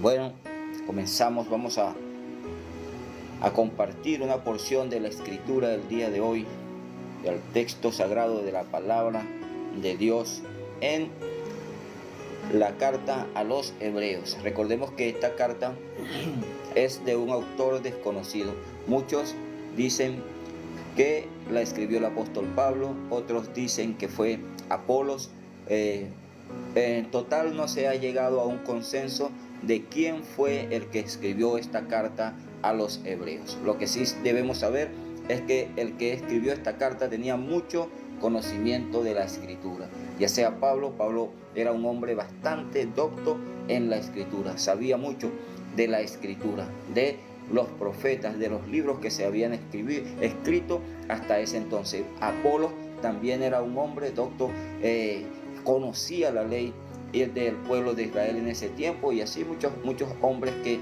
Bueno, vamos a compartir una porción de la escritura del día de hoy, del texto sagrado de la palabra de Dios en la carta a los Hebreos. Recordemos que esta carta es de un autor desconocido. Muchos dicen que la escribió el apóstol Pablo, otros dicen que fue Apolos. En total no se ha llegado a un consenso de quién fue el que escribió esta carta a los hebreos. Lo que sí debemos saber es que el que escribió esta carta tenía mucho conocimiento de la escritura. Ya sea Pablo era un hombre bastante docto en la escritura, sabía mucho de la escritura, de los profetas, de los libros que se habían escrito hasta ese entonces. Apolo también era un hombre docto, conocía la ley del pueblo de Israel en ese tiempo, y así muchos hombres que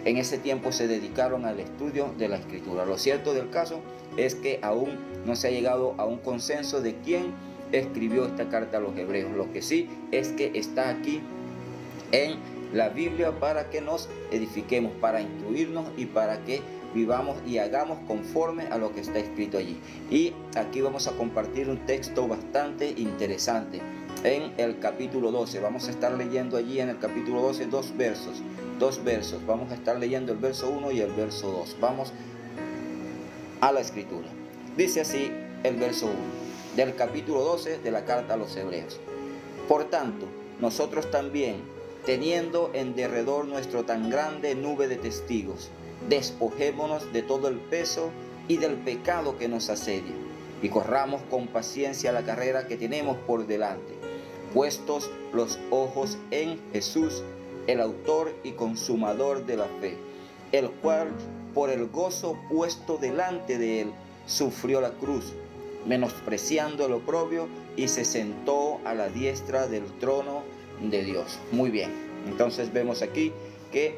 en ese tiempo se dedicaron al estudio de la escritura. Lo cierto del caso es que aún no se ha llegado a un consenso de quién escribió esta carta a los hebreos. Lo que sí es que está aquí en la Biblia para que nos edifiquemos, para instruirnos y para que vivamos y hagamos conforme a lo que está escrito allí. Y aquí vamos a compartir un texto bastante interesante. En el capítulo 12, vamos a estar leyendo allí en el capítulo 12 dos versos. Vamos a estar leyendo el verso 1 y el verso 2. Vamos a la escritura. Dice así el verso 1 del capítulo 12 de la carta a los hebreos. Por tanto, nosotros también, teniendo en derredor nuestro tan grande nube de testigos, despojémonos de todo el peso y del pecado que nos asedia, y corramos con paciencia la carrera que tenemos por delante, puestos los ojos en Jesús, el autor y consumador de la fe, el cual, por el gozo puesto delante de él, sufrió la cruz, menospreciando el oprobio, y se sentó a la diestra del trono de Dios. Muy bien, entonces vemos aquí que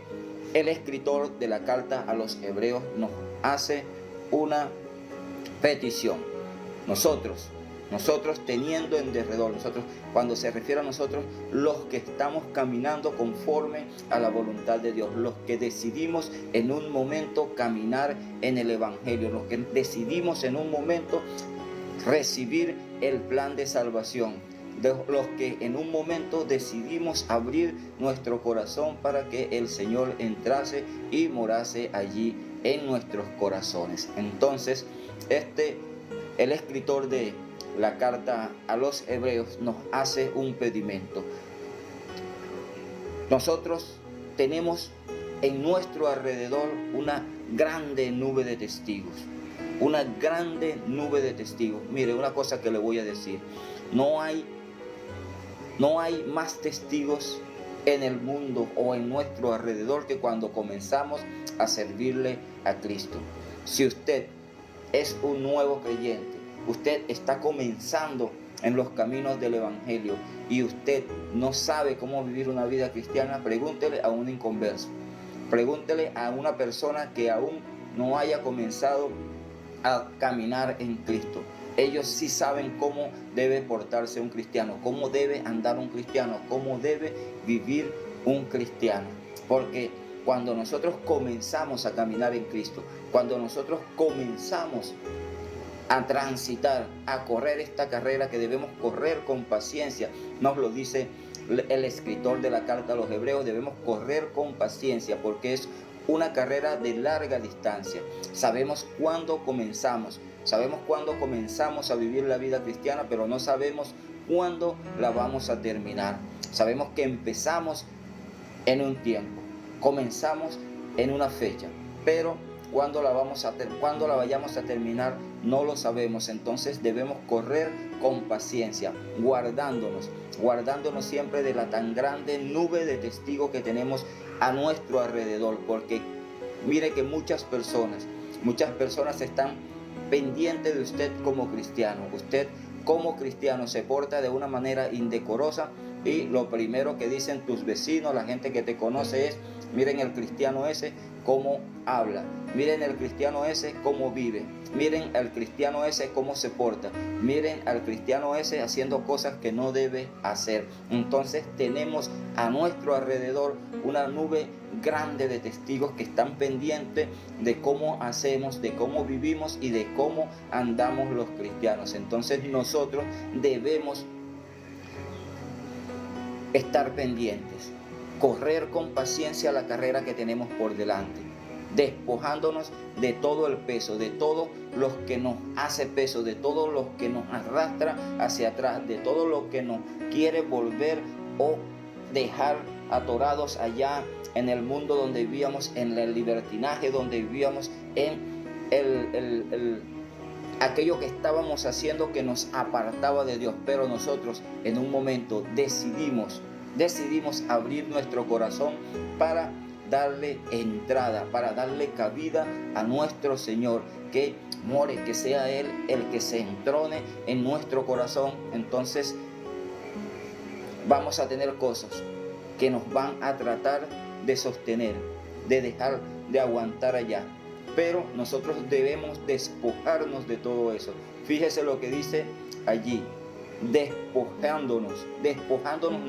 el escritor de la carta a los hebreos nos hace una petición. Nosotros teniendo en derredor, cuando se refiere a nosotros, los que estamos caminando conforme a la voluntad de Dios, los que decidimos en un momento caminar en el evangelio, los que decidimos en un momento recibir el plan de salvación, de los que en un momento decidimos abrir nuestro corazón para que el Señor entrase y morase allí en nuestros corazones. Entonces, el escritor de la carta a los hebreos nos hace un pedimento. Nosotros tenemos en nuestro alrededor una grande nube de testigos. Una grande nube de testigos. Mire, una cosa que le voy a decir. No hay más testigos en el mundo o en nuestro alrededor que cuando comenzamos a servirle a Cristo. Si usted es un nuevo creyente, usted está comenzando en los caminos del evangelio y usted no sabe cómo vivir una vida cristiana, pregúntele a un inconverso. Pregúntele a una persona que aún no haya comenzado a caminar en Cristo. Ellos sí saben cómo debe portarse un cristiano, cómo debe andar un cristiano, cómo debe vivir un cristiano. Porque cuando nosotros comenzamos a caminar en Cristo, cuando nosotros comenzamos a transitar, a correr esta carrera que debemos correr con paciencia, nos lo dice el escritor de la carta a los hebreos, debemos correr con paciencia porque es una carrera de larga distancia. Sabemos cuándo comenzamos a vivir la vida cristiana, pero no sabemos cuándo la vamos a terminar. Sabemos que empezamos en un tiempo, comenzamos en una fecha, pero cuándo la vayamos a terminar no lo sabemos. Entonces debemos correr con paciencia, guardándonos siempre de la tan grande nube de testigos que tenemos a nuestro alrededor, porque mire que muchas personas están pendientes de usted como cristiano. Usted como cristiano se porta de una manera indecorosa, y lo primero que dicen tus vecinos, la gente que te conoce es: miren el cristiano ese cómo habla, miren el cristiano ese cómo vive, miren al cristiano ese cómo se porta, miren al cristiano ese haciendo cosas que no debe hacer. Entonces tenemos a nuestro alrededor una nube grande de testigos que están pendientes de cómo hacemos, de cómo vivimos y de cómo andamos los cristianos. Entonces nosotros debemos estar pendientes, correr con paciencia la carrera que tenemos por delante, despojándonos de todo el peso, de todo lo que nos hace peso, de todo lo que nos arrastra hacia atrás, de todo lo que nos quiere volver o dejar atorados allá en el mundo donde vivíamos, en el libertinaje, donde vivíamos, en aquello que estábamos haciendo que nos apartaba de Dios. Pero nosotros en un momento decidimos abrir nuestro corazón para darle entrada, para darle cabida a nuestro Señor, que more, que sea Él el que se entrone en nuestro corazón. Entonces vamos a tener cosas que nos van a tratar de sostener, de dejar de aguantar allá, pero nosotros debemos despojarnos de todo eso. Fíjese lo que dice allí: despojándonos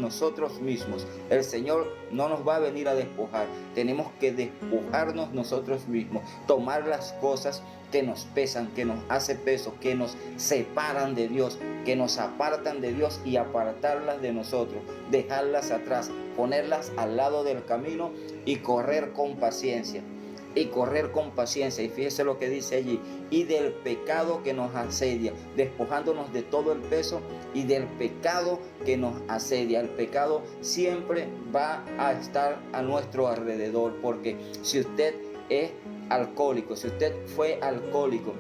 nosotros mismos. El Señor no nos va a venir a despojar, tenemos que despojarnos nosotros mismos, tomar las cosas que nos pesan, que nos hace peso, que nos separan de Dios, que nos apartan de Dios, y apartarlas de nosotros, dejarlas atrás, ponerlas al lado del camino y correr con paciencia. Y fíjese lo que dice allí: y del pecado que nos asedia, despojándonos de todo el peso y del pecado que nos asedia. El pecado siempre va a estar a nuestro alrededor, porque si usted es alcohólico, si usted fue alcohólico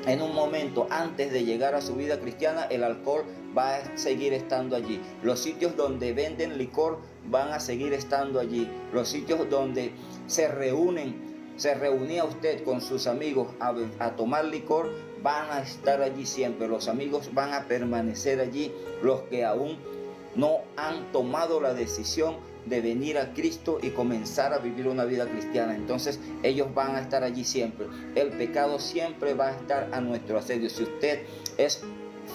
en un momento antes de llegar a su vida cristiana, el alcohol va a seguir estando allí. Los sitios donde venden licor van a seguir estando allí. Los sitios donde se reunía usted con sus amigos a tomar licor, van a estar allí siempre. Los amigos van a permanecer allí. Los que aún no han tomado la decisión de venir a Cristo y comenzar a vivir una vida cristiana, entonces ellos van a estar allí siempre. El pecado siempre va a estar a nuestro asedio. Si usted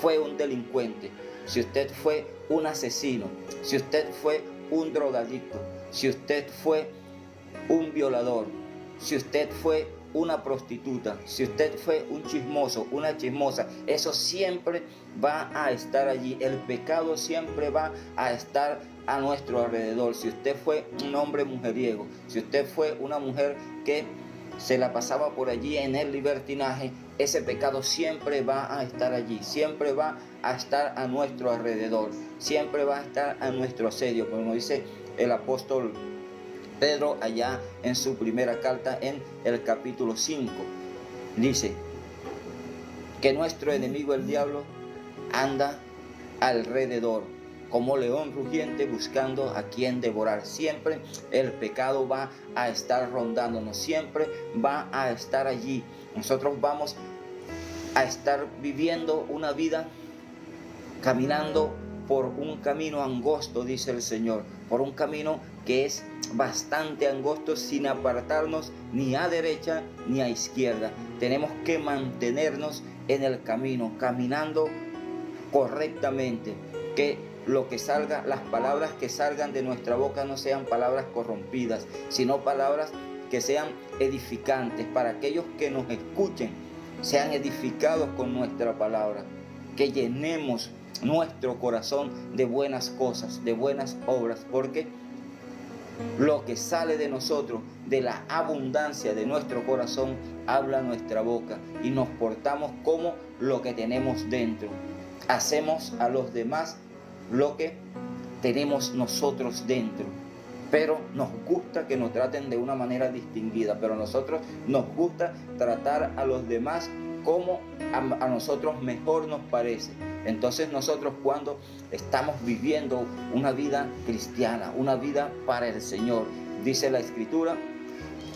fue un delincuente, si usted fue un asesino, si usted fue un drogadicto, si usted fue un violador, si usted fue una prostituta, si usted fue un chismoso, una chismosa, eso siempre va a estar allí. El pecado siempre va a estar a nuestro alrededor. Si usted fue un hombre mujeriego, si usted fue una mujer que se la pasaba por allí en el libertinaje, ese pecado siempre va a estar allí, siempre va a estar a nuestro alrededor, siempre va a estar a nuestro asedio, como dice el apóstol Pedro allá en su primera carta, en el capítulo 5, dice que nuestro enemigo el diablo anda alrededor como león rugiente buscando a quien devorar. Siempre el pecado va a estar rondándonos, siempre va a estar allí. Nosotros vamos a estar viviendo una vida caminando por un camino angosto, dice el Señor, por un camino que es bastante angosto, sin apartarnos ni a derecha ni a izquierda. Tenemos que mantenernos en el camino, caminando correctamente, que lo que salga, las palabras que salgan de nuestra boca no sean palabras corrompidas, sino palabras que sean edificantes, para aquellos que nos escuchen sean edificados con nuestra palabra, que llenemos nuestro corazón de buenas cosas, de buenas obras, porque lo que sale de nosotros, de la abundancia de nuestro corazón, habla nuestra boca, y nos portamos como lo que tenemos dentro. Hacemos a los demás lo que tenemos nosotros dentro, pero nos gusta que nos traten de una manera distinguida, pero a nosotros nos gusta tratar a los demás como a nosotros mejor nos parece. Entonces nosotros, cuando estamos viviendo una vida cristiana, una vida para el Señor, dice la Escritura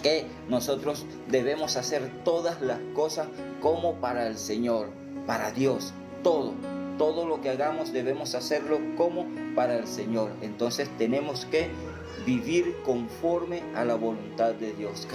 que nosotros debemos hacer todas las cosas como para el Señor, para Dios, todo. todo lo que hagamos debemos hacerlo como para el Señor. Entonces tenemos que vivir conforme a la voluntad de Dios.